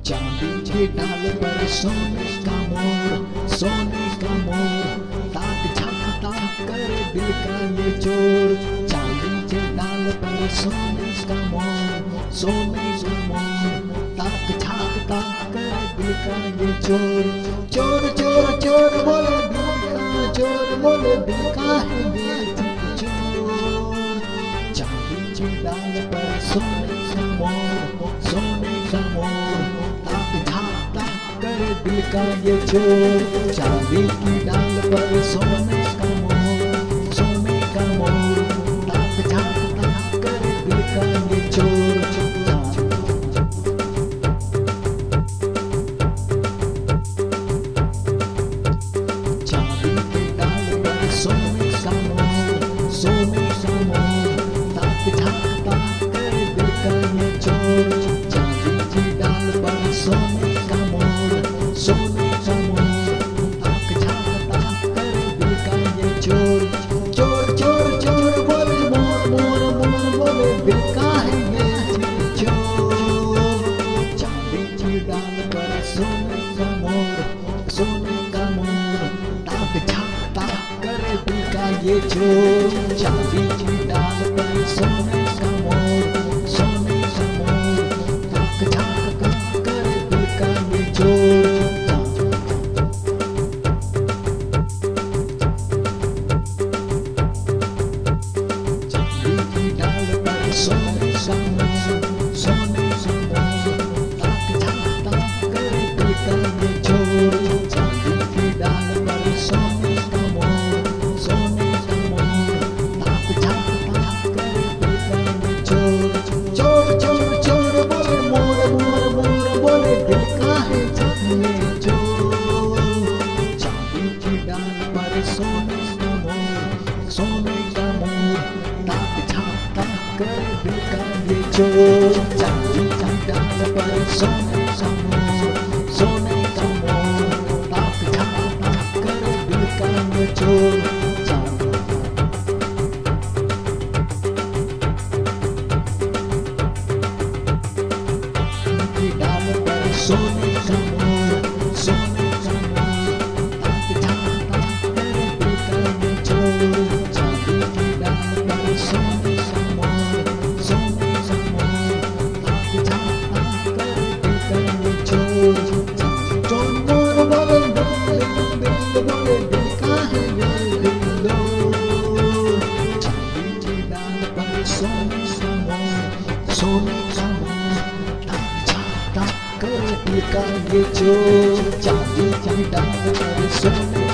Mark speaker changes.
Speaker 1: चांदी के डाल पर सोने का मोर, सोने का मोर, ताक झाक ताक कर दिल का ये चोर। चांदी के डाल पर सोने का मोर, सोने का मोर, ताक झाक ताक कर दिल का ये चोर। चोर चोर चोर बोले दिल का चोर, बोले दिल का है ये चोर। चांदी के डाल पर सोने का मोर, सोने का मोर, दिल का ये चोर। चांदी की डाल पर सोने का मोर, सोने का मोर, ताक झाक ताक कर दिल का ये चोर। चांदी की डाल पर सोने का मोर, सोने का मोर, ताक झाक ताक कर दिल का ये चोर। चांदी की डाल पर सोने का मोर, सोने का मोर, ताक झाक ताक कर दिल का ये चोर। चोर चोर चोर बोले मोर, मोर मोर बोले दिल का है ये चोर। चांदी की डाल पर सोने का मोर, सोने का मोर, ताक झाक ताक कर दिल का ये चोर। चांदी की डाल पर सोने का मोर, सोने का मोर, ताक झाक ताक कर दिल का ये चोर। सोने का मोर, सोने का मोर, ताक झाक ताक कर दिल का ये चोर। चांदी की डाल पर सोने का मोर, सोने का मोर, ताक झाक ताक कर दिल का ये चोर। चोर चोर चोर बोले मोर, मोर मोर बोले दिल का है ये चोर। चांदी की डाल पर सोने का मोर, सोने का मोर, ताक झाक ताक कर दिल का ये चोर। चांदी की डाल पर सोने का मोर, सोने का मोर, ताक झाक ताक कर दिल का ये चोर। चांदी की डाल पर सोने का मोर, सोने का मोर, ताक झाक ताक कर दिल का ये चोर। चांदी की डाल पर सोने का मोर, सोने का मोर, ताक झाक ताक कर दिल का ये चोर। चोर मोर बोले दिल बोले दिल का है ये दिल। चांदी की डाल पर सोने का मोर, सोने का मोर, ताक झाक ताक कर दिल का ये चोर। चांदी की डाल पर सोने